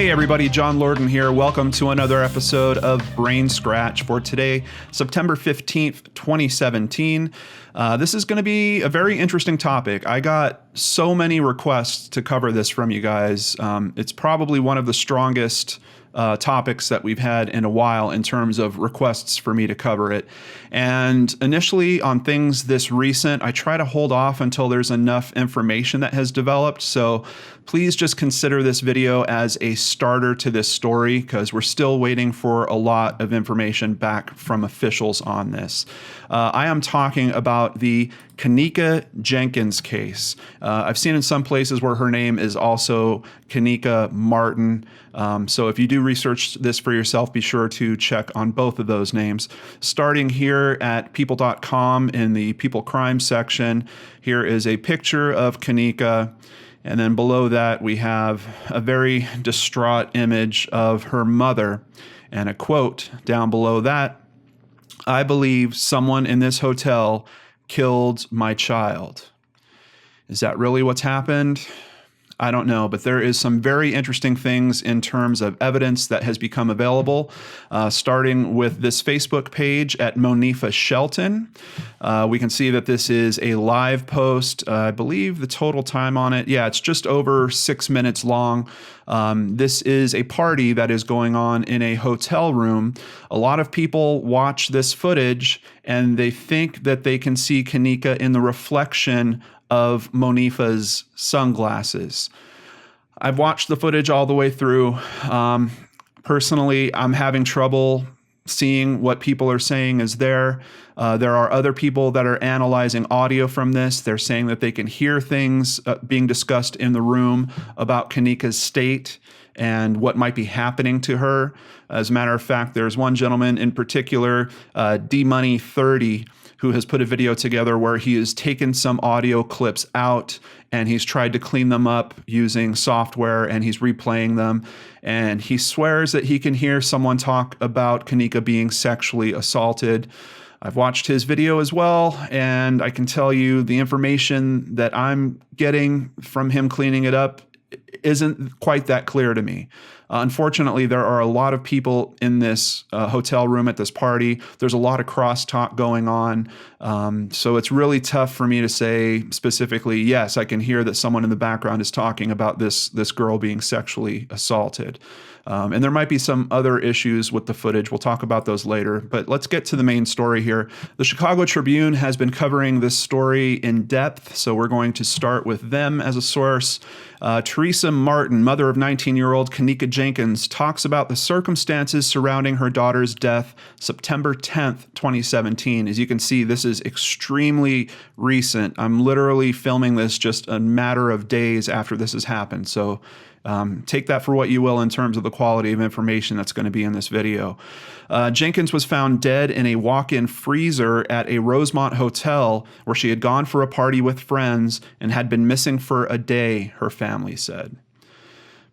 Hey everybody, John Lorden here. Welcome to another episode of BrainScratch for today, September 15th, 2017. This is going to be a very interesting topic. I got so many requests to cover this from you guys. It's probably one of the strongest topics that we've had in a while in terms of requests for me to cover it. And initially on things this recent, I try to hold off until there's enough information that has developed. So please just consider this video as a starter to this story because we're still waiting for a lot of information back from officials on this. I am talking about the Kenneka Jenkins case. I've seen in some places where her name is also Teresa Martin. So if you do research this for yourself, be sure to check on both of those names. Starting here at people.com in the people crime section, here is a picture of Kanika. And then below that, we have a very distraught image of her mother and a quote down below that. "I believe someone in this hotel killed my child." Is that really what's happened? I don't know, but there is some very interesting things in terms of evidence that has become available, starting with this Facebook page at Monifa Shelton. We can see that this is a live post. I believe the total time on it, it's just over 6 minutes long. This is a party that is going on in a hotel room. A lot of people watch this footage and they think that they can see Kanika in the reflection of Monifa's sunglasses. I've watched the footage all the way through. Personally, I'm having trouble seeing what people are saying is there. There are other people that are analyzing audio from this. They're saying that they can hear things being discussed in the room about Kanika's state and what might be happening to her. As a matter of fact, there's one gentleman in particular, D-Money30, who has put a video together where he has taken some audio clips out and he's tried to clean them up using software and he's replaying them. And he swears that he can hear someone talk about Kanika being sexually assaulted. I've watched his video as well, and I can tell you the information that I'm getting from him cleaning it up isn't quite that clear to me. Unfortunately, there are a lot of people in this hotel room at this party. There's a lot of crosstalk going on. So it's really tough for me to say specifically, yes, I can hear that someone in the background is talking about this girl being sexually assaulted. And there might be some other issues with the footage. We'll talk about those later. But let's get to the main story here. The Chicago Tribune has been covering this story in depth, so we're going to start with them as a source. Teresa Martin, mother of 19-year-old Kenneka Jenkins, talks about the circumstances surrounding her daughter's death September 10th, 2017. As you can see, this is extremely recent. I'm literally filming this just a matter of days after this has happened. So take that for what you will in terms of the quality of information that's going to be in this video. Jenkins was found dead in a walk-in freezer at a Rosemont hotel where she had gone for a party with friends and had been missing for a day, her family said.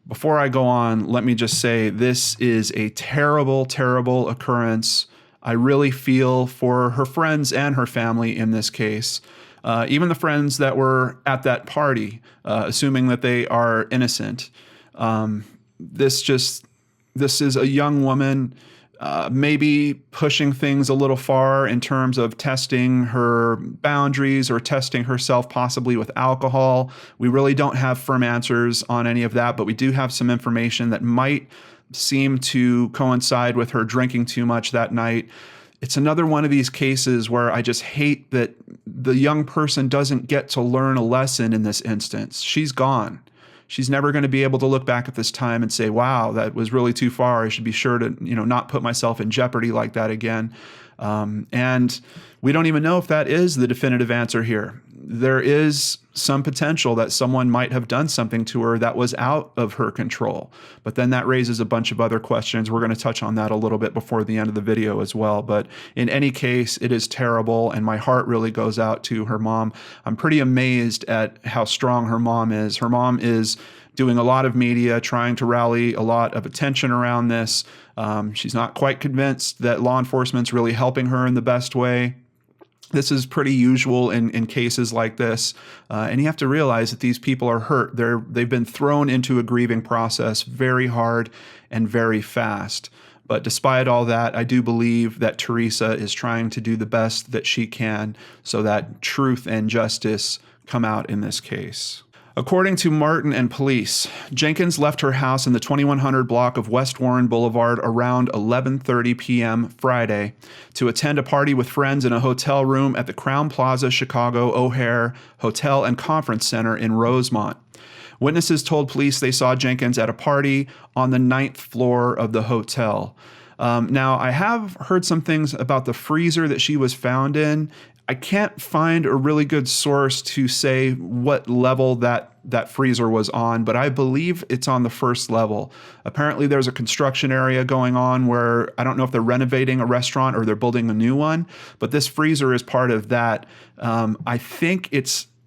Before I go on, let me just say this is a terrible, terrible occurrence. I really feel for her friends and her family in this case. Even the friends that were at that party, assuming that they are innocent. This is a young woman, maybe pushing things a little far in terms of testing her boundaries or testing herself possibly with alcohol. We really don't have firm answers on any of that, but we do have some information that might seem to coincide with her drinking too much that night. It's another one of these cases where I just hate that the young person doesn't get to learn a lesson in this instance. She's gone. She's never going to be able to look back at this time and say, wow, that was really too far. I should be sure to, not put myself in jeopardy like that again. And we don't even know if that is the definitive answer here. There is some potential that someone might have done something to her that was out of her control. But then that raises a bunch of other questions. We're going to touch on that a little bit before the end of the video as well. But in any case, it is terrible, and my heart really goes out to her mom. I'm pretty amazed at how strong her mom is. Her mom is doing a lot of media, trying to rally a lot of attention around this. She's not quite convinced that law enforcement's really helping her in the best way. This is pretty usual in cases like this. And you have to realize that these people are hurt. They've been thrown into a grieving process very hard and very fast. But despite all that, I do believe that Teresa is trying to do the best that she can so that truth and justice come out in this case. According to Martin and police, Jenkins left her house in the 2100 block of West Warren Boulevard around 11:30 p.m. Friday to attend a party with friends in a hotel room at the Crowne Plaza Chicago O'Hare Hotel and Conference Center in Rosemont. Witnesses told police they saw Jenkins at a party on the 9th floor of the hotel. Now, I have heard some things about the freezer that she was found in. I can't find a really good source to say what level that freezer was on, but I believe it's on the first level. Apparently there's a construction area going on where I don't know if they're renovating a restaurant or they're building a new one, but this freezer is part of that. I think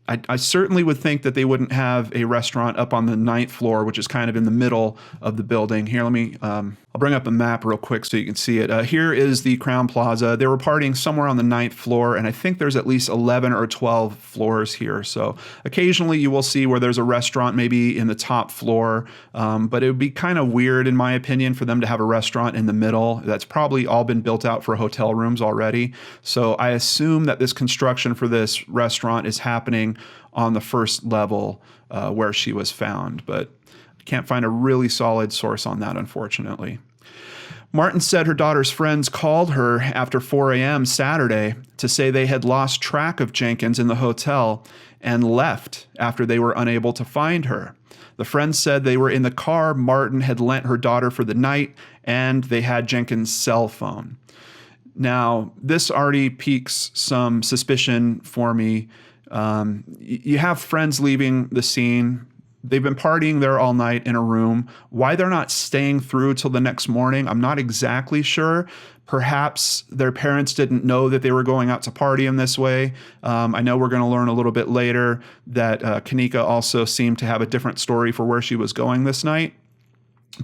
I certainly would think that they wouldn't have a restaurant up on the 9th floor, which is kind of in the middle of the building. Here, I'll bring up a map real quick so you can see it. Here is the Crowne Plaza. They were partying somewhere on the 9th floor, and I think there's at least 11 or 12 floors here. So occasionally you will see where there's a restaurant maybe in the top floor, but it would be kind of weird, in my opinion, for them to have a restaurant in the middle. That's probably all been built out for hotel rooms already. So I assume that this construction for this restaurant is happening on the first level where she was found, but I can't find a really solid source on that, unfortunately. Martin said her daughter's friends called her after 4 a.m. Saturday to say they had lost track of Jenkins in the hotel and left after they were unable to find her. The friends said they were in the car Martin had lent her daughter for the night, and they had Jenkins' cell phone. Now, this already piques some suspicion for me. You have friends leaving the scene. They've been partying there all night in a room. Why they're not staying through till the next morning, I'm not exactly sure. Perhaps their parents didn't know that they were going out to party in this way. I know we're going to learn a little bit later that Kanika also seemed to have a different story for where she was going this night.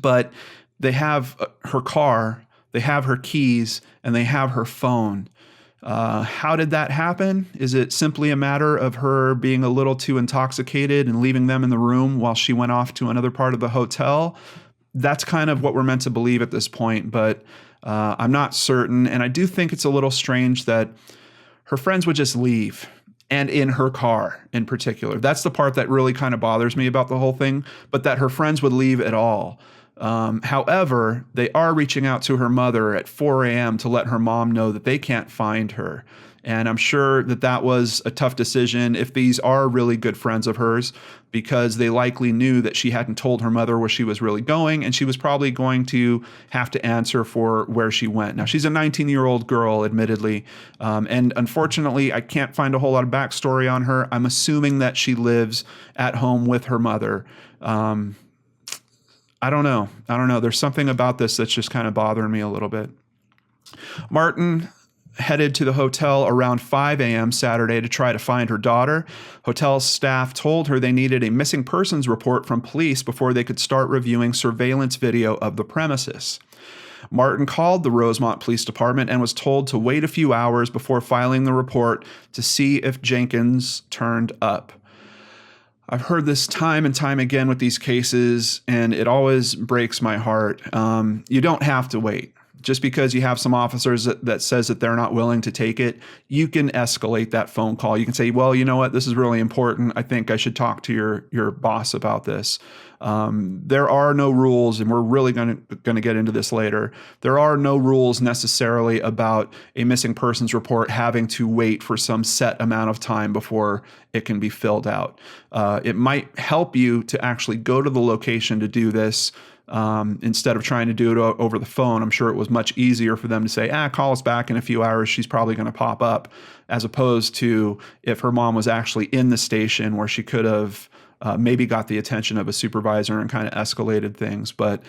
But they have her car, they have her keys, and they have her phone. How did that happen? Is it simply a matter of her being a little too intoxicated and leaving them in the room while she went off to another part of the hotel? That's kind of what we're meant to believe at this point, but I'm not certain. And I do think it's a little strange that her friends would just leave, and in her car in particular. That's the part that really kind of bothers me about the whole thing, but that her friends would leave at all. However, they are reaching out to her mother at 4 a.m. to let her mom know that they can't find her. And I'm sure that that was a tough decision if these are really good friends of hers, because they likely knew that she hadn't told her mother where she was really going, and she was probably going to have to answer for where she went. Now, she's a 19-year-old girl, admittedly, and unfortunately, I can't find a whole lot of backstory on her. I'm assuming that she lives at home with her mother. I don't know. There's something about this that's just kind of bothering me a little bit. Martin headed to the hotel around 5 a.m. Saturday to try to find her daughter. Hotel staff told her they needed a missing persons report from police before they could start reviewing surveillance video of the premises. Martin called the Rosemont Police Department and was told to wait a few hours before filing the report to see if Jenkins turned up. I've heard this time and time again with these cases, and it always breaks my heart. You don't have to wait. Just because you have some officers that says that they're not willing to take it, you can escalate that phone call. You can say, well, you know what, this is really important. I think I should talk to your boss about this. There are no rules, and we're really going to get into this later. There are no rules necessarily about a missing persons report having to wait for some set amount of time before it can be filled out. It might help you to actually go to the location to do this, instead of trying to do it over the phone. I'm sure it was much easier for them to say, call us back in a few hours. She's probably going to pop up, as opposed to if her mom was actually in the station where she could have maybe got the attention of a supervisor and kind of escalated things. But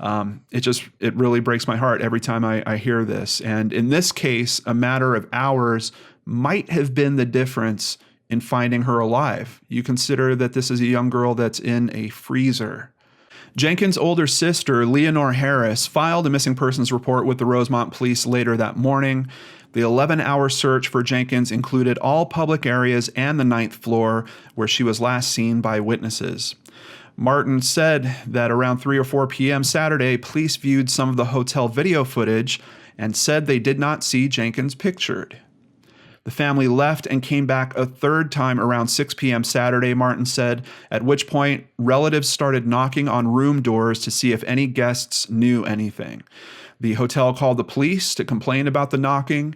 it really breaks my heart every time I hear this. And in this case, a matter of hours might have been the difference in finding her alive. You consider that this is a young girl that's in a freezer. Jenkins' older sister, Leonore Harris, filed a missing persons report with the Rosemont police later that morning. The 11-hour search for Jenkins included all public areas and the 9th floor where she was last seen by witnesses. Martin said that around 3 or 4 p.m. Saturday, police viewed some of the hotel video footage and said they did not see Jenkins pictured. The family left and came back a third time around 6 p.m. Saturday, Martin said, at which point relatives started knocking on room doors to see if any guests knew anything. The hotel called the police to complain about the knocking.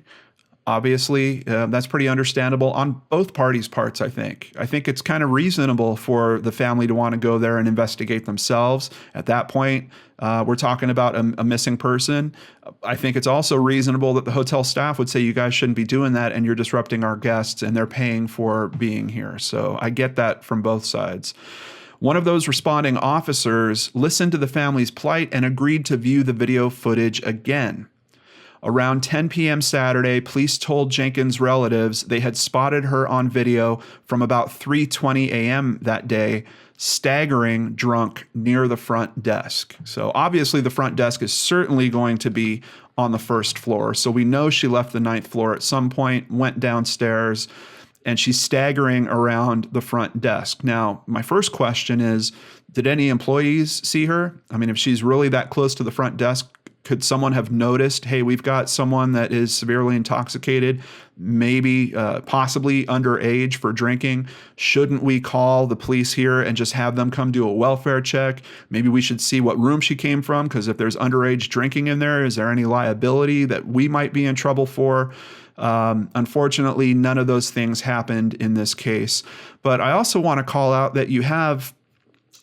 Obviously, that's pretty understandable on both parties' parts, I think. I think it's kind of reasonable for the family to want to go there and investigate themselves. At that point, we're talking about a missing person. I think it's also reasonable that the hotel staff would say, you guys shouldn't be doing that and you're disrupting our guests and they're paying for being here. So I get that from both sides. One of those responding officers listened to the family's plight and agreed to view the video footage again. Around 10 p.m. Saturday, police told Jenkins' relatives they had spotted her on video from about 3:20 a.m. that day, staggering drunk near the front desk. So obviously the front desk is certainly going to be on the first floor. So we know she left the 9th floor at some point, went downstairs, and she's staggering around the front desk. Now, my first question is, did any employees see her? I mean, if she's really that close to the front desk, could someone have noticed, hey, we've got someone that is severely intoxicated, maybe possibly underage for drinking? Shouldn't we call the police here and just have them come do a welfare check? Maybe we should see what room she came from, because if there's underage drinking in there, is there any liability that we might be in trouble for? Unfortunately, none of those things happened in this case. But I also want to call out that you have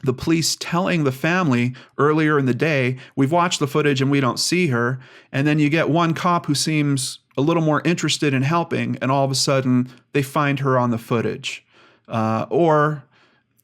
the police telling the family earlier in the day, we've watched the footage and we don't see her. And then you get one cop who seems a little more interested in helping, and all of a sudden they find her on the footage. Or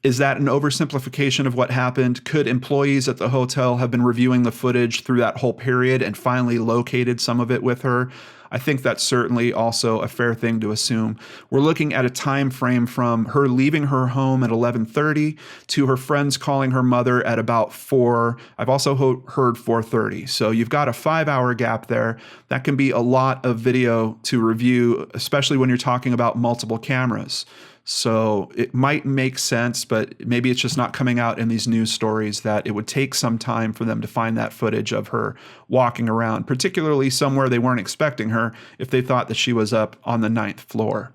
is that an oversimplification of what happened? Could employees at the hotel have been reviewing the footage through that whole period and finally located some of it with her? I think that's certainly also a fair thing to assume. We're looking at a time frame from her leaving her home at 11:30 to her friends calling her mother at about 4. I've also heard 4:30. So you've got a 5-hour gap there. That can be a lot of video to review, especially when you're talking about multiple cameras. So it might make sense, but maybe it's just not coming out in these news stories that it would take some time for them to find that footage of her walking around, particularly somewhere they weren't expecting her if they thought that she was up on the 9th floor.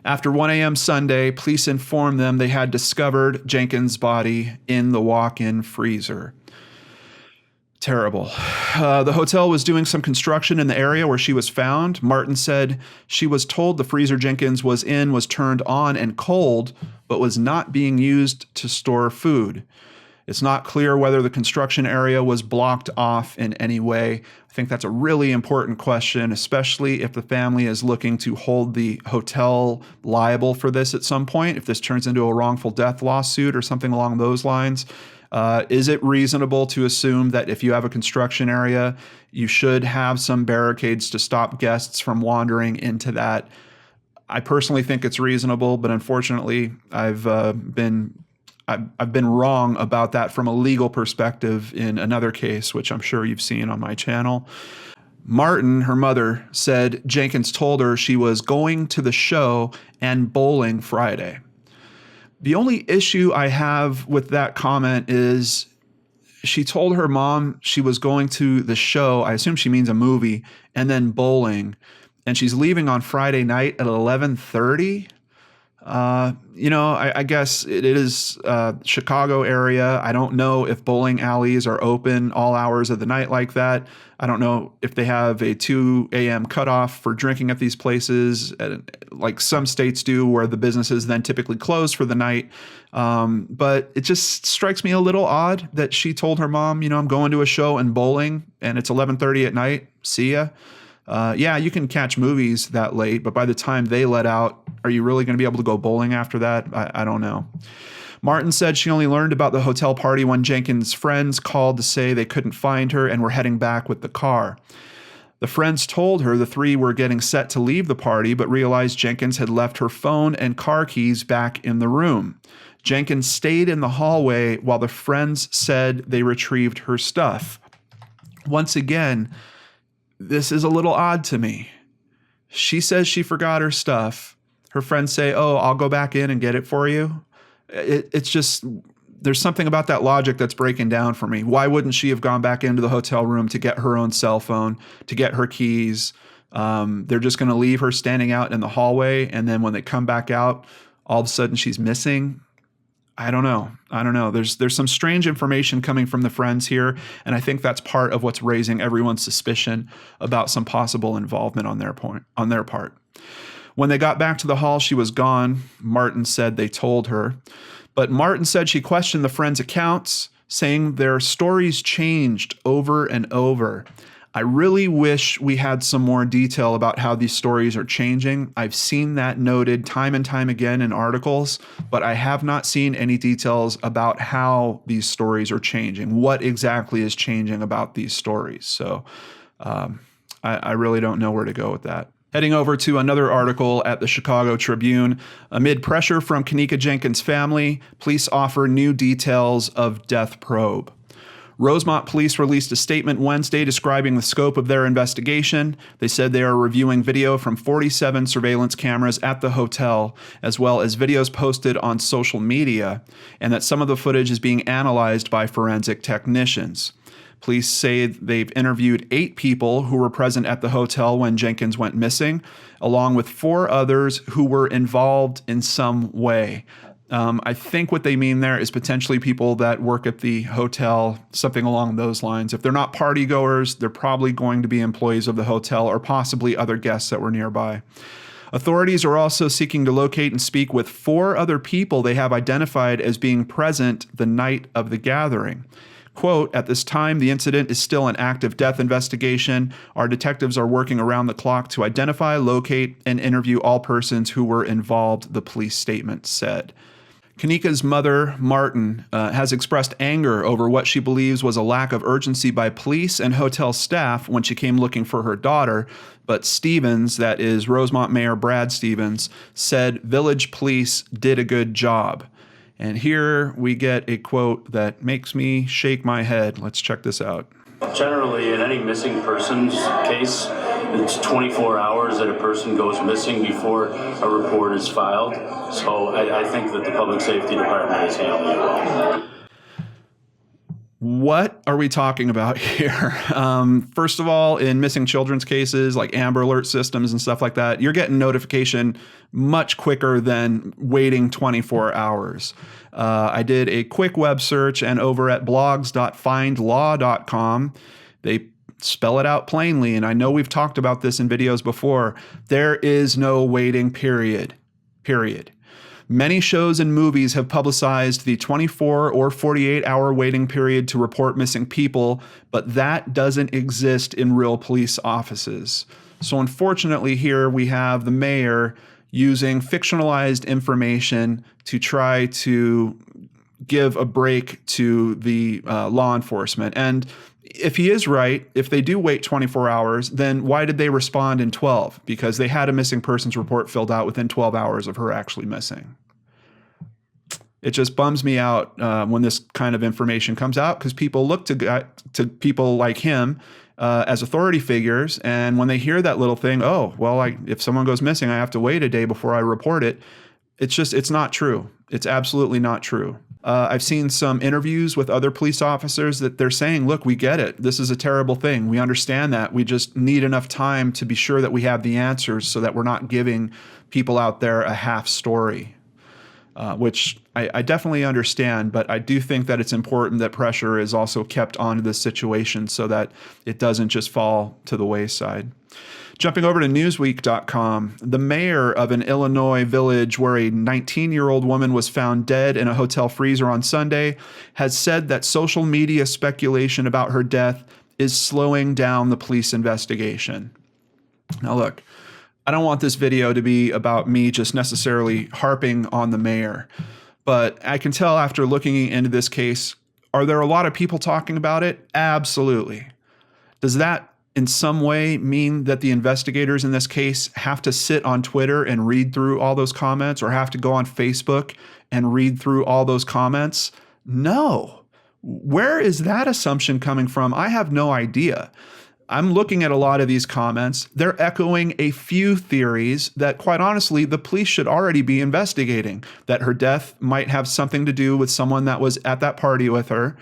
After 1 a.m. Sunday, police informed them they had discovered Jenkins' body in the walk-in freezer. Terrible. The hotel was doing some construction in the area where she was found. Martin said she was told the freezer Jenkins was in was turned on and cold, but was not being used to store food. It's not clear whether the construction area was blocked off in any way. I think that's a really important question, especially if the family is looking to hold the hotel liable for this at some point, if this turns into a wrongful death lawsuit or something along those lines. Is it reasonable to assume that if you have a construction area, you should have some barricades to stop guests from wandering into that? I personally think it's reasonable, but unfortunately, I've been wrong about that from a legal perspective in another case, which I'm sure you've seen on my channel. Martin, her mother, said Jenkins told her she was going to the show and bowling Friday. The only issue I have with that comment is she told her mom she was going to the show, I assume she means a movie, and then bowling, and she's leaving on Friday night at 11:30. I guess it is Chicago area. I don't know if bowling alleys are open all hours of the night like that. I don't know if they have a 2 a.m. cutoff for drinking at these places, like some states do, where the businesses then typically close for the night. But it just strikes me a little odd that she told her mom, I'm going to a show and bowling, and it's 11:30 at night. See ya. Yeah, you can catch movies that late, but by the time they let out, are you really going to be able to go bowling after that? I don't know. Martin said she only learned about the hotel party when Jenkins' friends called to say they couldn't find her and were heading back with the car. The friends told her the three were getting set to leave the party, but realized Jenkins had left her phone and car keys back in the room. Jenkins stayed in the hallway while the friends said they retrieved her stuff. Once again, this is a little odd to me. She says she forgot her stuff. Her friends say, oh, I'll go back in and get it for you. It's just, there's something about that logic that's breaking down for me. Why wouldn't she have gone back into the hotel room to get her own cell phone, to get her keys? They're just going to leave her standing out in the hallway. And then when they come back out, all of a sudden she's missing. I don't know. There's some strange information coming from the friends here. And I think that's part of what's raising everyone's suspicion about some possible involvement on their part. When they got back to the hall, she was gone. Martin said they told her. But Martin said she questioned the friends' accounts, saying their stories changed over and over. I really wish we had some more detail about how these stories are changing. I've seen that noted time and time again in articles, but I have not seen any details about how these stories are changing, what exactly is changing about these stories. So I really don't know where to go with that. Heading over to another article at the Chicago Tribune. Amid pressure from Kenneka Jenkins' family, police offer new details of death probe. Rosemont police released a statement Wednesday describing the scope of their investigation. They said they are reviewing video from 47 surveillance cameras at the hotel, as well as videos posted on social media, and that some of the footage is being analyzed by forensic technicians. Police say they've interviewed 8 people who were present at the hotel when Jenkins went missing, along with 4 others who were involved in some way. I think what they mean there is potentially people that work at the hotel, something along those lines. If they're not party goers, they're probably going to be employees of the hotel or possibly other guests that were nearby. Authorities are also seeking to locate and speak with 4 other people they have identified as being present the night of the gathering. Quote, at this time, the incident is still an active death investigation. Our detectives are working around the clock to identify, locate, and interview all persons who were involved, the police statement said. Kenneka's mother, Martin, has expressed anger over what she believes was a lack of urgency by police and hotel staff when she came looking for her daughter. But Stevens, that is Rosemont Mayor Brad Stevens, said village police did a good job. And here we get a quote that makes me shake my head. Let's check this out. Generally, in any missing persons case, it's 24 hours that a person goes missing before a report is filed. So I think that the Public Safety Department is handling it well. What are we talking about here? First of all, in missing children's cases like Amber Alert systems and stuff like that, you're getting notification much quicker than waiting 24 hours. I did a quick web search, and over at blogs.findlaw.com, they spell it out plainly. And I know we've talked about this in videos before. There is no waiting period. Many shows and movies have publicized the 24 or 48-hour waiting period to report missing people, but that doesn't exist in real police offices. So unfortunately here we have the mayor using fictionalized information to try to give a break to the law enforcement. And if he is right, if they do wait 24 hours, then why did they respond in 12? Because they had a missing persons report filled out within 12 hours of her actually missing. It just bums me out when this kind of information comes out, because people look to people like him as authority figures. And when they hear that little thing, oh, well, if someone goes missing, I have to wait a day before I report it. It's not true. It's absolutely not true. I've seen some interviews with other police officers that they're saying, look, we get it. This is a terrible thing. We understand that. We just need enough time to be sure that we have the answers so that we're not giving people out there a half story, which I definitely understand. But I do think that it's important that pressure is also kept onto this situation so that it doesn't just fall to the wayside. Jumping over to Newsweek.com, the mayor of an Illinois village where a 19-year-old woman was found dead in a hotel freezer on Sunday has said that social media speculation about her death is slowing down the police investigation. Now look, I don't want this video to be about me just necessarily harping on the mayor, but I can tell after looking into this case, are there a lot of people talking about it? Absolutely. Does that in some way mean that the investigators in this case have to sit on Twitter and read through all those comments, or have to go on Facebook and read through all those comments? No. Where is that assumption coming from? I have no idea. I'm looking at a lot of these comments. They're echoing a few theories that, quite honestly, the police should already be investigating. That her death might have something to do with someone that was at that party with her.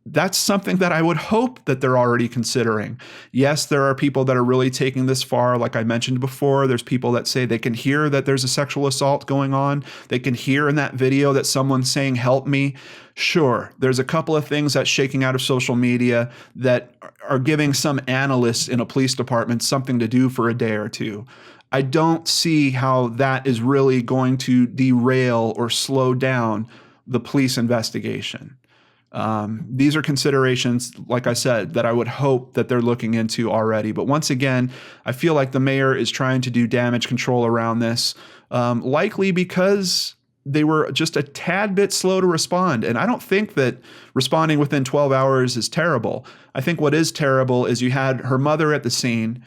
That's something that I would hope that they're already considering. Yes, there are people that are really taking this far. Like I mentioned before, there's people that say they can hear that there's a sexual assault going on. They can hear in that video that someone's saying, "Help me." Sure, there's a couple of things that's shaking out of social media that are giving some analysts in a police department something to do for a day or two. I don't see how that is really going to derail or slow down the police investigation. These are considerations, like I said, that I would hope that they're looking into already. But once again, I feel like the mayor is trying to do damage control around this, likely because they were just a tad bit slow to respond. And I don't think that responding within 12 hours is terrible. I think what is terrible is you had her mother at the scene,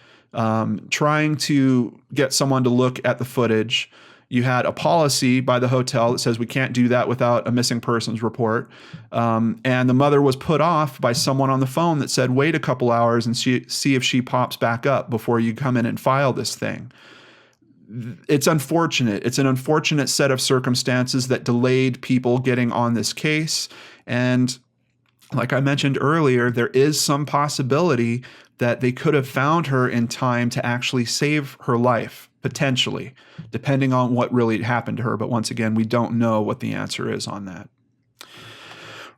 trying to get someone to look at the footage. You had a policy by the hotel that says we can't do that without a missing persons report. And the mother was put off by someone on the phone that said, wait a couple hours and see if she pops back up before you come in and file this thing. It's unfortunate. It's an unfortunate set of circumstances that delayed people getting on this case. And like I mentioned earlier, there is some possibility that they could have found her in time to actually save her life, potentially, depending on what really happened to her. But once again, we don't know what the answer is on that.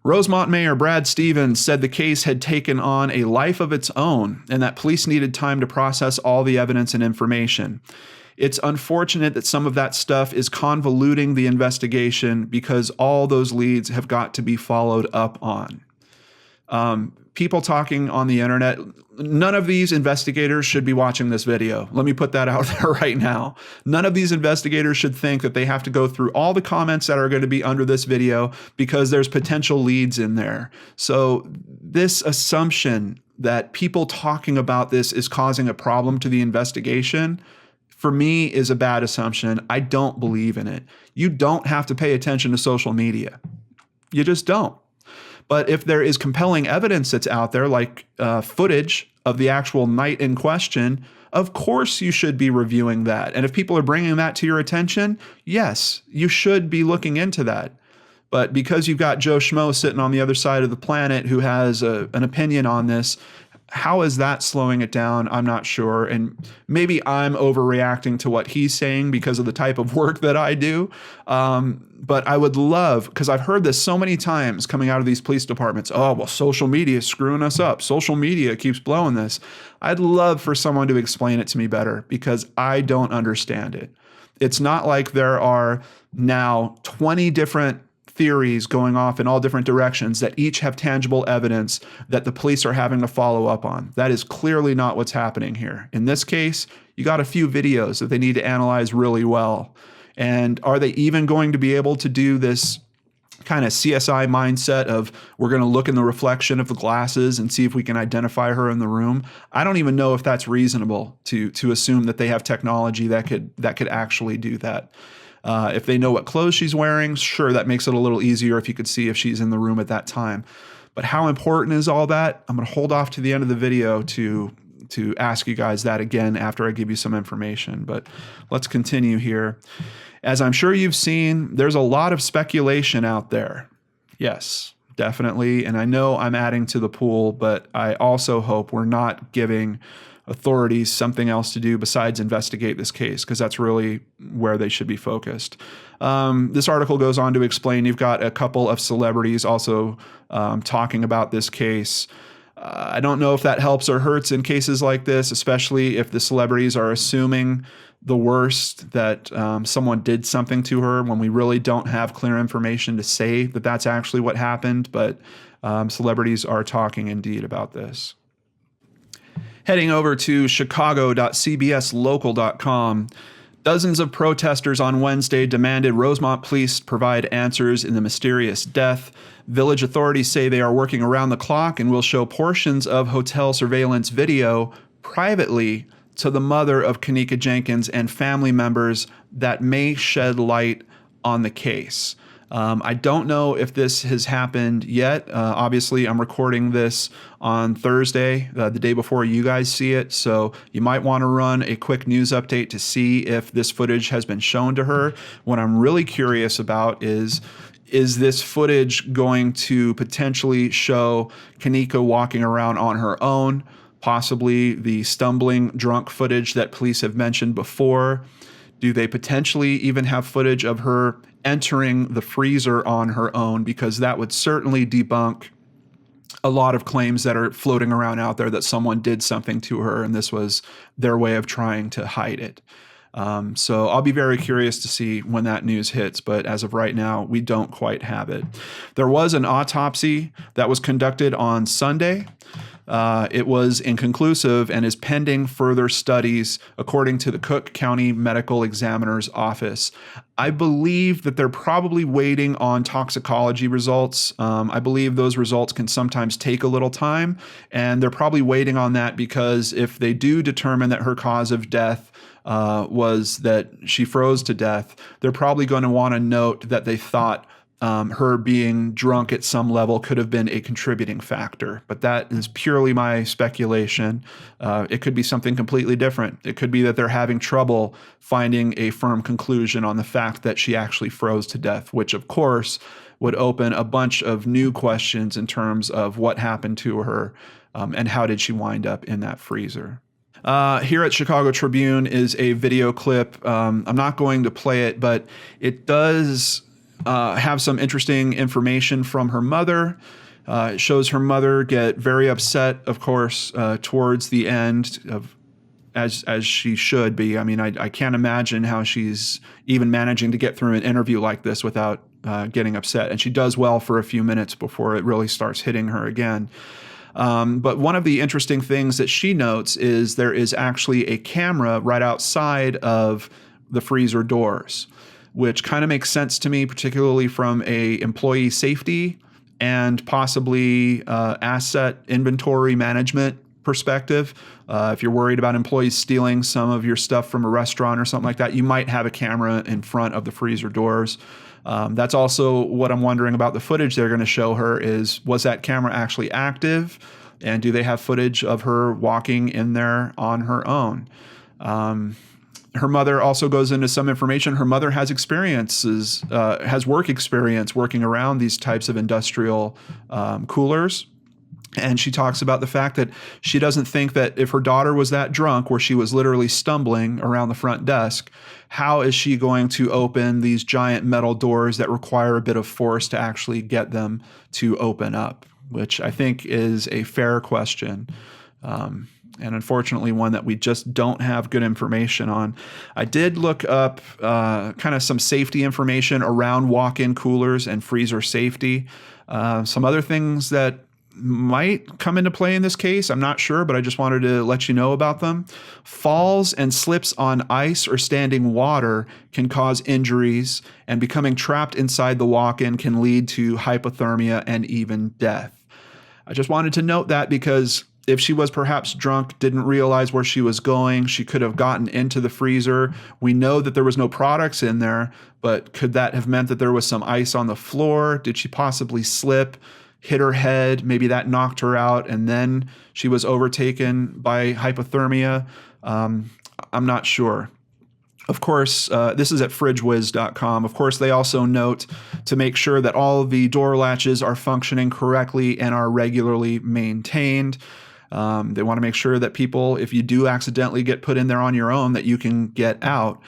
Rosemont Mayor Brad Stevens said the case had taken on a life of its own and that police needed time to process all the evidence and information. It's unfortunate that some of that stuff is convoluting the investigation because all those leads have got to be followed up on. People talking on the internet, none of these investigators should be watching this video. Let me put that out there right now. None of these investigators should think that they have to go through all the comments that are going to be under this video because there's potential leads in there. So this assumption that people talking about this is causing a problem to the investigation, for me, is a bad assumption. I don't believe in it. You don't have to pay attention to social media. You just don't. But if there is compelling evidence that's out there, like footage of the actual night in question, of course you should be reviewing that. And if people are bringing that to your attention, yes, you should be looking into that. But because you've got Joe Schmo sitting on the other side of the planet who has an opinion on this, how is that slowing it down? I'm not sure. And maybe I'm overreacting to what he's saying because of the type of work that I do. But I would love, because I've heard this so many times coming out of these police departments. Oh, well, social media is screwing us up. Social media keeps blowing this. I'd love for someone to explain it to me better because I don't understand it. It's not like there are now 20 different theories going off in all different directions that each have tangible evidence that the police are having to follow up on. That is clearly not what's happening here. In this case, you got a few videos that they need to analyze really well. And are they even going to be able to do this kind of CSI mindset of we're going to look in the reflection of the glasses and see if we can identify her in the room? I don't even know if that's reasonable to assume that they have technology that could actually do that. If they know what clothes she's wearing, sure, that makes it a little easier if you could see if she's in the room at that time. But how important is all that? I'm going to hold off to the end of the video to ask you guys that again after I give you some information. But let's continue here. As I'm sure you've seen, there's a lot of speculation out there. Yes, definitely. And I know I'm adding to the pool, but I also hope we're not giving authorities something else to do besides investigate this case, because that's really where they should be focused. This article goes on to explain you've got a couple of celebrities also talking about this case. I don't know if that helps or hurts in cases like this, especially if the celebrities are assuming the worst, that someone did something to her when we really don't have clear information to say that that's actually what happened. But celebrities are talking indeed about this. Heading over to chicago.cbslocal.com, dozens of protesters on Wednesday demanded Rosemont police provide answers in the mysterious death. Village authorities say they are working around the clock and will show portions of hotel surveillance video privately to the mother of Kenneka Jenkins and family members that may shed light on the case. I don't know if this has happened yet. Obviously, I'm recording this on Thursday, the day before you guys see it. So you might want to run a quick news update to see if this footage has been shown to her. What I'm really curious about is this footage going to potentially show Kanika walking around on her own, possibly the stumbling drunk footage that police have mentioned before? Do they potentially even have footage of her entering the freezer on her own? Because that would certainly debunk a lot of claims that are floating around out there that someone did something to her and this was their way of trying to hide it. So I'll be very curious to see when that news hits, but as of right now, we don't quite have it. There was an autopsy that was conducted on Sunday. It was inconclusive and is pending further studies, according to the Cook County Medical Examiner's Office. I believe that they're probably waiting on toxicology results. I believe those results can sometimes take a little time, and they're probably waiting on that because if they do determine that her cause of death was that she froze to death, they're probably going to want to note that they thought her being drunk at some level could have been a contributing factor. But that is purely my speculation. It could be something completely different. It could be that they're having trouble finding a firm conclusion on the fact that she actually froze to death, which of course would open a bunch of new questions in terms of what happened to her and how did she wind up in that freezer. Here at Chicago Tribune is a video clip. I'm not going to play it, but it does have some interesting information from her mother. It shows her mother get very upset, of course, towards the end of as she should be. I mean, I can't imagine how she's even managing to get through an interview like this without getting upset. And she does well for a few minutes before it really starts hitting her again. But one of the interesting things that she notes is there is actually a camera right outside of the freezer doors, which kind of makes sense to me, particularly from a employee safety and possibly asset inventory management perspective. If you're worried about employees stealing some of your stuff from a restaurant or something like that, you might have a camera in front of the freezer doors. That's also what I'm wondering about the footage they're going to show her is, was that camera actually active? And do they have footage of her walking in there on her own? Her mother also goes into some information. Her mother has has work experience working around these types of industrial coolers. And she talks about the fact that she doesn't think that if her daughter was that drunk, where she was literally stumbling around the front desk, how is she going to open these giant metal doors that require a bit of force to actually get them to open up, which I think is a fair question. And unfortunately, one that we just don't have good information on. I did look up kind of some safety information around walk-in coolers and freezer safety. Some other things that might come into play in this case, I'm not sure, but I just wanted to let you know about them. Falls and slips on ice or standing water can cause injuries, and becoming trapped inside the walk-in can lead to hypothermia and even death. I just wanted to note that because if she was perhaps drunk, didn't realize where she was going, she could have gotten into the freezer. We know that there was no products in there, but could that have meant that there was some ice on the floor? Did she possibly slip, hit her head? Maybe that knocked her out, and then she was overtaken by hypothermia. I'm not sure. Of course, this is at fridgewiz.com. Of course, they also note to make sure that all of the door latches are functioning correctly and are regularly maintained. They want to make sure that people, if you do accidentally get put in there on your own, that you can get out.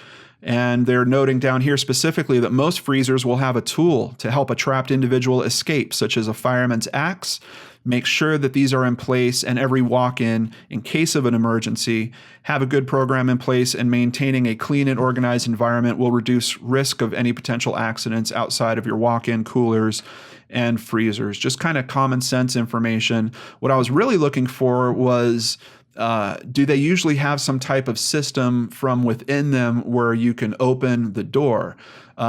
And they're noting down here specifically that most freezers will have a tool to help a trapped individual escape, such as a fireman's axe. Make sure that these are in place, and every walk-in, in case of an emergency, have a good program in place, and maintaining a clean and organized environment will reduce risk of any potential accidents outside of your walk-in coolers and freezers. Just kind of common sense information. What I was really looking for was, do they usually have some type of system from within them where you can open the door?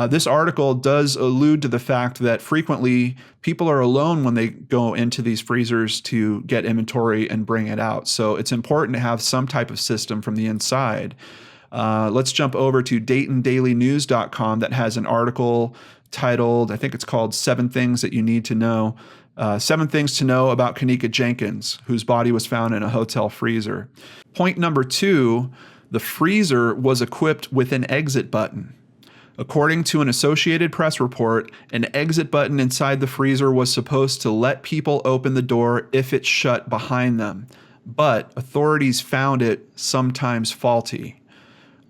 This article does allude to the fact that frequently people are alone when they go into these freezers to get inventory and bring it out. So it's important to have some type of system from the inside. Let's jump over to DaytonDailyNews.com that has an article titled, I think it's called 7 Things That You Need to Know. 7 Things to Know About Kenneka Jenkins, whose body was found in a hotel freezer. Point number 2, the freezer was equipped with an exit button. According to an Associated Press report, an exit button inside the freezer was supposed to let people open the door if it shut behind them, but authorities found it sometimes faulty.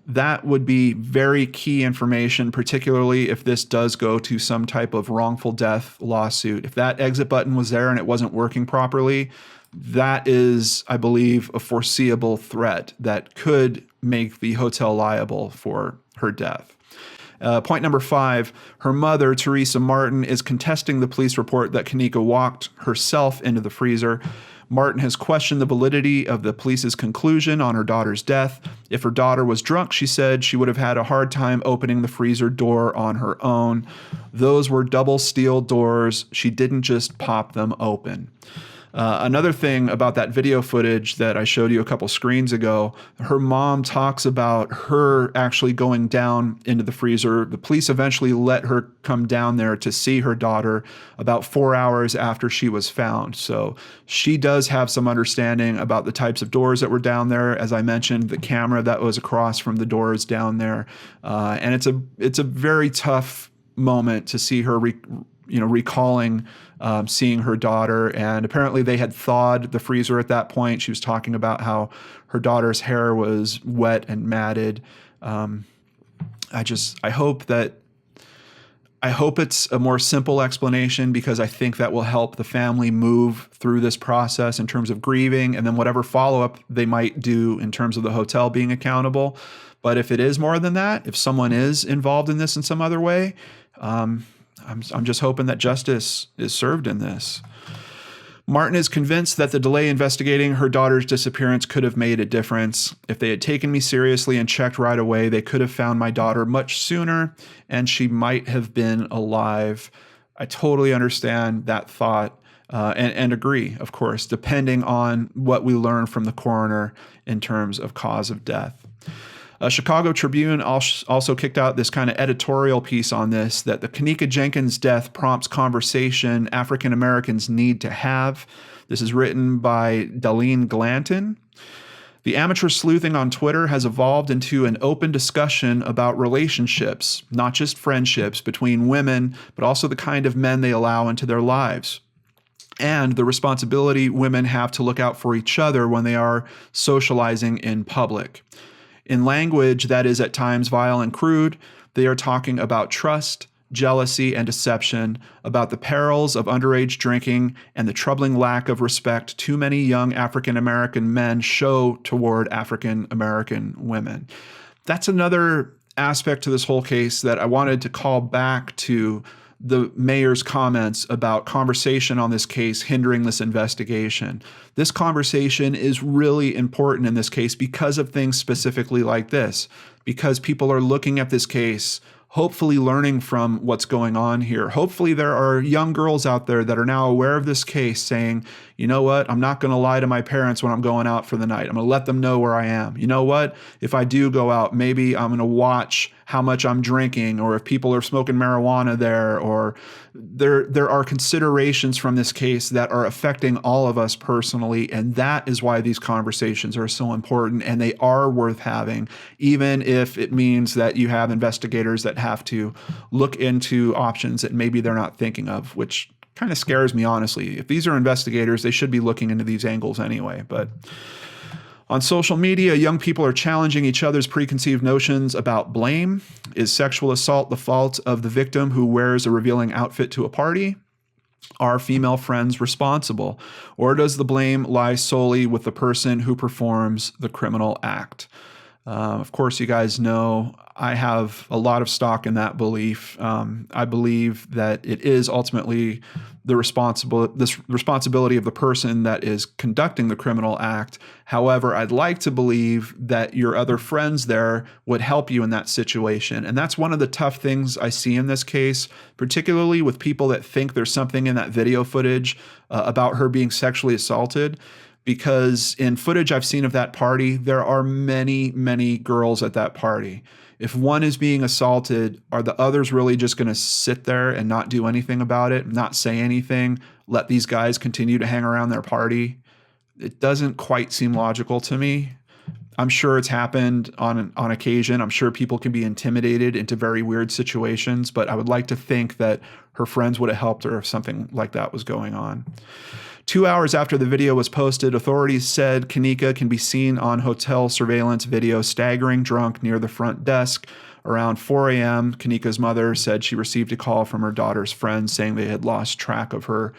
That would be very key information, particularly if this does go to some type of wrongful death lawsuit. If that exit button was there and it wasn't working properly, that is, I believe, a foreseeable threat that could make the hotel liable for her death. Point number 5, her mother, Teresa Martin, is contesting the police report that Kenneka walked herself into the freezer. Martin has questioned the validity of the police's conclusion on her daughter's death. If her daughter was drunk, she said she would have had a hard time opening the freezer door on her own. Those were double steel doors. She didn't just pop them open. Another thing about that video footage that I showed you a couple screens ago, her mom talks about her actually going down into the freezer. The police eventually let her come down there to see her daughter about 4 hours after she was found. So she does have some understanding about the types of doors that were down there. As I mentioned, the camera that was across from the doors down there. And it's a very tough moment to see her recalling seeing her daughter, and apparently they had thawed the freezer at that point. She was talking about how her daughter's hair was wet and matted. I hope it's a more simple explanation, because I think that will help the family move through this process in terms of grieving, and then whatever follow-up they might do in terms of the hotel being accountable. But if it is more than that, if someone is involved in this in some other way, I'm just hoping that justice is served in this. Martin is convinced that the delay investigating her daughter's disappearance could have made a difference. If they had taken me seriously and checked right away, they could have found my daughter much sooner, and she might have been alive. I totally understand that thought and agree, of course, depending on what we learn from the coroner in terms of cause of death. Chicago Tribune also kicked out this kind of editorial piece on this, that the Kenneka Jenkins death prompts conversation African Americans need to have. This is written by Darlene Glanton. The amateur sleuthing on Twitter has evolved into an open discussion about relationships, not just friendships, between women, but also the kind of men they allow into their lives, and the responsibility women have to look out for each other when they are socializing in public. In language that is at times vile and crude, they are talking about trust, jealousy, and deception, about the perils of underage drinking and the troubling lack of respect too many young African American men show toward African American women. That's another aspect to this whole case that I wanted to call back to the mayor's comments about conversation on this case hindering this investigation. This conversation is really important in this case because of things specifically like this, because people are looking at this case, hopefully learning from what's going on here. Hopefully there are young girls out there that are now aware of this case saying, you know what, I'm not going to lie to my parents when I'm going out for the night. I'm going to let them know where I am. You know what, if I do go out, maybe I'm going to watch how much I'm drinking, or if people are smoking marijuana there, or there are considerations from this case that are affecting all of us personally, and that is why these conversations are so important, and they are worth having, even if it means that you have investigators that have to look into options that maybe they're not thinking of, which kind of scares me, honestly. If these are investigators, they should be looking into these angles anyway. But on social media, young people are challenging each other's preconceived notions about blame. Is sexual assault the fault of the victim who wears a revealing outfit to a party? Are female friends responsible? Or does the blame lie solely with the person who performs the criminal act? Of course, you guys know I have a lot of stock in that belief. I believe that it is ultimately the responsibility of the person that is conducting the criminal act. However, I'd like to believe that your other friends there would help you in that situation. And that's one of the tough things I see in this case, particularly with people that think there's something in that video footage about her being sexually assaulted. because in footage I've seen of that party, there are many, many girls at that party. If one is being assaulted, are the others really just going to sit there and not do anything about it, not say anything, let these guys continue to hang around their party? It doesn't quite seem logical to me. I'm sure it's happened on occasion. I'm sure people can be intimidated into very weird situations, but I would like to think that her friends would have helped her if something like that was going on. 2 hours after the video was posted, authorities said Kenneka can be seen on hotel surveillance video staggering drunk near the front desk. Around 4 a.m., Kenneka's mother said she received a call from her daughter's friends saying they had lost track of her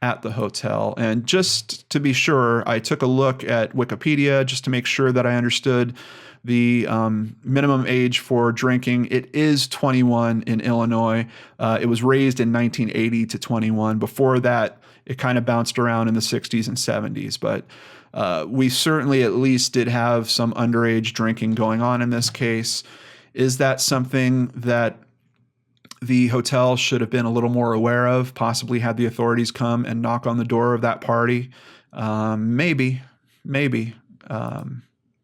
at the hotel. And just to be sure, I took a look at Wikipedia just to make sure that I understood the minimum age for drinking. It is 21 in Illinois. It was raised in 1980 to 21. Before that, it kind of bounced around in the 60s and 70s. But we certainly at least did have some underage drinking going on in this case. Is that something that the hotel should have been a little more aware of, possibly had the authorities come and knock on the door of that party? Maybe.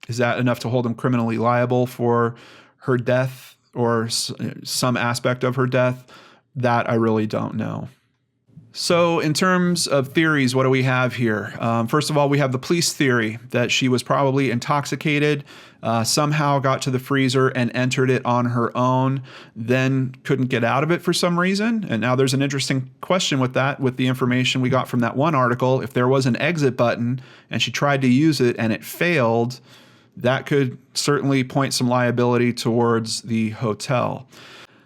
Is that enough to hold them criminally liable for her death or some aspect of her death? That I really don't know. So in terms of theories, what do we have here? First of all, we have the police theory that she was probably intoxicated, somehow got to the freezer and entered it on her own, then couldn't get out of it for some reason. And now there's an interesting question with that, with the information we got from that one article. If there was an exit button and she tried to use it and it failed, that could certainly point some liability towards the hotel.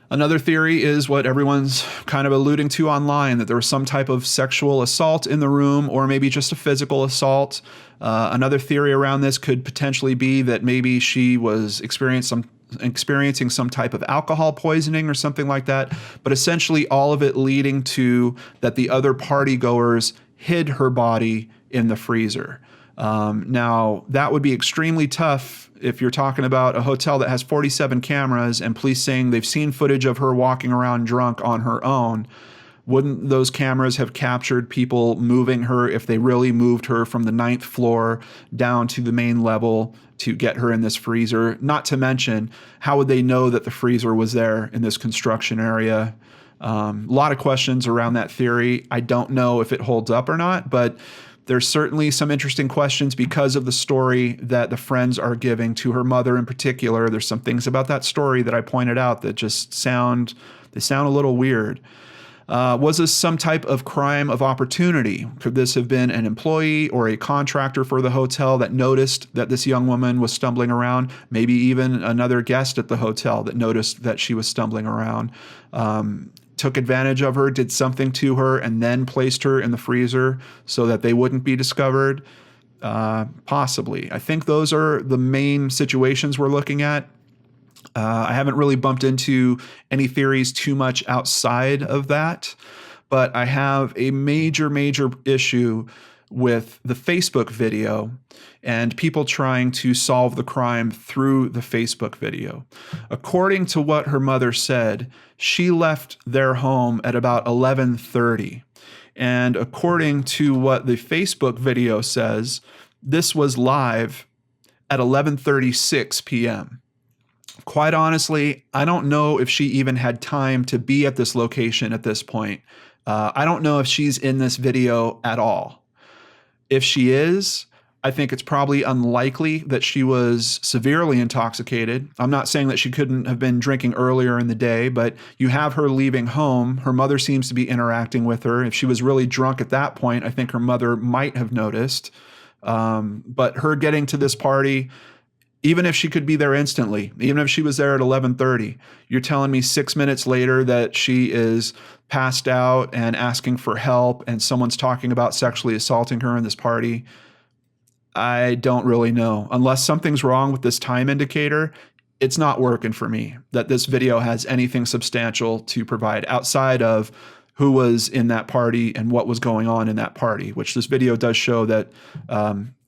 Another theory is what everyone's kind of alluding to online, that there was some type of sexual assault in the room or maybe just a physical assault. Another theory around this could potentially be that maybe she was experiencing some type of alcohol poisoning or something like that. But essentially all of it leading to that the other party goers hid her body in the freezer. Now, that would be extremely tough if you're talking about a hotel that has 47 cameras and police saying they've seen footage of her walking around drunk on her own. Wouldn't those cameras have captured people moving her if they really moved her from the 9th floor down to the main level to get her in this freezer? Not to mention, how would they know that the freezer was there in this construction area? A lot of questions around that theory. I don't know if it holds up or not, but there's certainly some interesting questions because of the story that the friends are giving to her mother in particular. There's some things about that story that I pointed out that just sound a little weird. Was this some type of crime of opportunity? Could this have been an employee or a contractor for the hotel that noticed that this young woman was stumbling around? Maybe even another guest at the hotel that noticed that she was stumbling around. Took advantage of her, did something to her, and then placed her in the freezer so that they wouldn't be discovered? Possibly. I think those are the main situations we're looking at. I haven't really bumped into any theories too much outside of that, but I have a major issue with the Facebook video and people trying to solve the crime through the Facebook video. According to what her mother said, she left their home at about 11:30. And according to what the Facebook video says, this was live at 11:36 p.m. Quite honestly, I don't know if she even had time to be at this location at this point. I don't know if she's in this video at all. If she is, I think it's probably unlikely that she was severely intoxicated. I'm not saying that she couldn't have been drinking earlier in the day, but you have her leaving home. Her mother seems to be interacting with her. If she was really drunk at that point, I think her mother might have noticed. But her getting to this party, even if she could be there instantly, even if she was there at 11:30, you're telling me 6 minutes later that she is passed out and asking for help and someone's talking about sexually assaulting her in this party? I don't really know. Unless something's wrong with this time indicator, it's not working for me that this video has anything substantial to provide outside of who was in that party and what was going on in that party, which this video does show that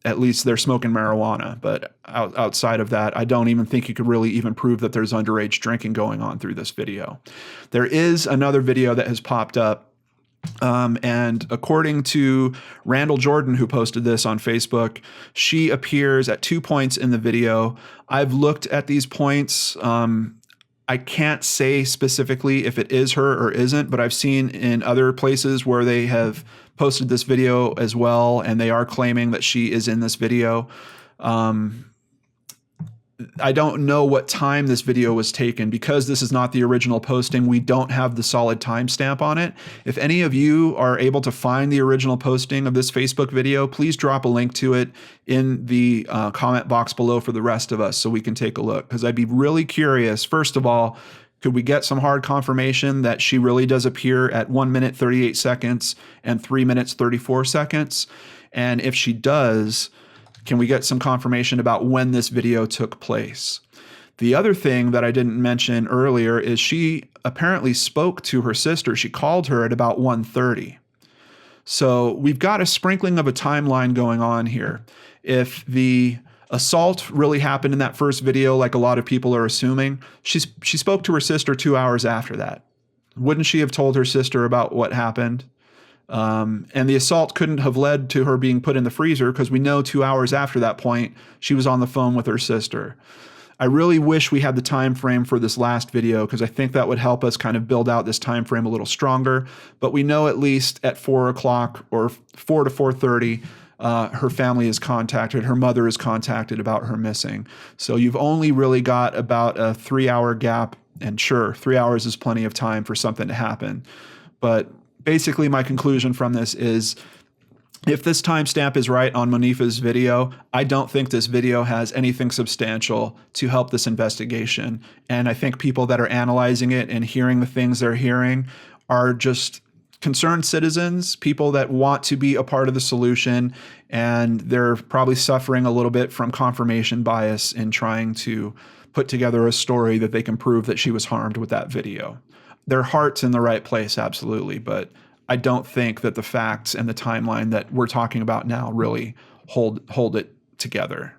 at least they're smoking marijuana. But outside of that, I don't even think you could really even prove that there's underage drinking going on through this video. There is another video that has popped up And according to Randall Jordan, who posted this on Facebook, she appears at 2 points in the video. I've looked at these points. I can't say specifically if it is her or isn't, but I've seen in other places where they have posted this video as well, and they are claiming that she is in this video. I don't know what time this video was taken. Because this is not the original posting, we don't have the solid timestamp on it. If any of you are able to find the original posting of this Facebook video, please drop a link to it in the comment box below for the rest of us so we can take a look. Because I'd be really curious, first of all, could we get some hard confirmation that she really does appear at 1 minute 38 seconds and 3 minutes 34 seconds? And if she does, can we get some confirmation about when this video took place? The other thing that I didn't mention earlier is she apparently spoke to her sister. She called her at about 1:30. So we've got a sprinkling of a timeline going on here. If the assault really happened in that first video, like a lot of people are assuming, she spoke to her sister 2 hours after that. Wouldn't she have told her sister about what happened? And the assault couldn't have led to her being put in the freezer because we know 2 hours after that point, she was on the phone with her sister. I really wish we had the time frame for this last video because I think that would help us kind of build out this time frame a little stronger. But we know at least at 4 o'clock or 4 to 4:30, her family is contacted, her mother is contacted about her missing. So you've only really got about a 3-hour gap, and sure, 3 hours is plenty of time for something to happen. But basically, my conclusion from this is if this timestamp is right on Monifa's video, I don't think this video has anything substantial to help this investigation. And I think people that are analyzing it and hearing the things they're hearing are just concerned citizens, people that want to be a part of the solution, and they're probably suffering a little bit from confirmation bias in trying to put together a story that they can prove that she was harmed with that video. Their heart's in the right place, absolutely, but I don't think that the facts and the timeline that we're talking about now really hold it together.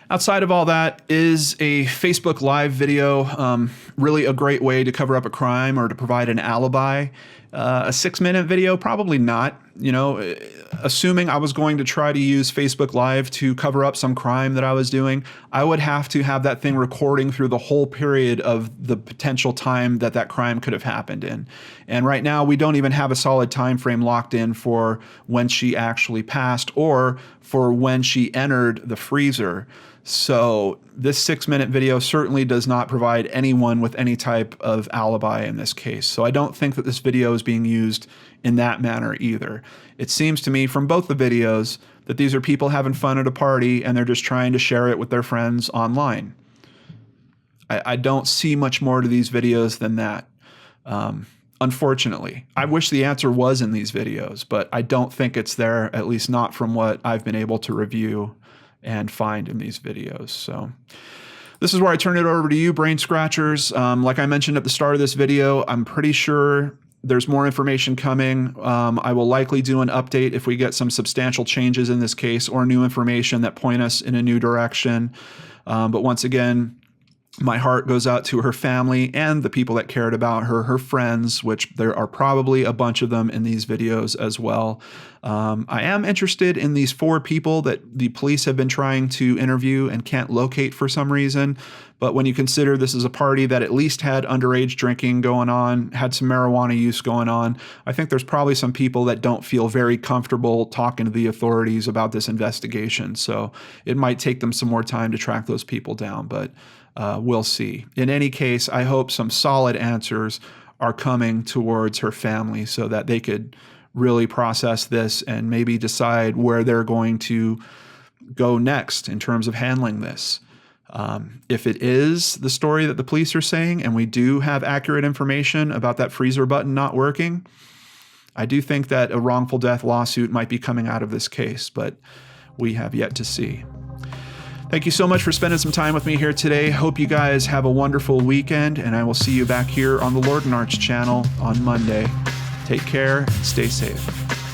Outside of all that, is a Facebook Live video really a great way to cover up a crime or to provide an alibi? A 6-minute video? Probably not. You know, assuming I was going to try to use Facebook Live to cover up some crime that I was doing, I would have to have that thing recording through the whole period of the potential time that that crime could have happened in. And right now, we don't even have a solid time frame locked in for when she actually passed or for when she entered the freezer. So this 6-minute video certainly does not provide anyone with any type of alibi in this case. So I don't think that this video is being used in that manner either. It seems to me from both the videos that these are people having fun at a party and they're just trying to share it with their friends online. I don't see much more to these videos than that. Unfortunately, I wish the answer was in these videos, but I don't think it's there, at least not from what I've been able to review and find in these videos. So this is where I turn it over to you, Brain Scratchers. Like I mentioned at the start of this video, I'm pretty sure there's more information coming. I will likely do an update if we get some substantial changes in this case or new information that point us in a new direction. But once again, my heart goes out to her family and the people that cared about her, her friends, which there are probably a bunch of them in these videos as well. I am interested in these 4 people that the police have been trying to interview and can't locate for some reason. But when you consider this is a party that at least had underage drinking going on, had some marijuana use going on, I think there's probably some people that don't feel very comfortable talking to the authorities about this investigation. So it might take them some more time to track those people down, but we'll see. In any case, I hope some solid answers are coming towards her family so that they could really process this and maybe decide where they're going to go next in terms of handling this. If it is the story that the police are saying, and we do have accurate information about that freezer button not working, I do think that a wrongful death lawsuit might be coming out of this case, but we have yet to see. Thank you so much for spending some time with me here today. Hope you guys have a wonderful weekend, and I will see you back here on the Lord and Arch channel on Monday. Take care and stay safe.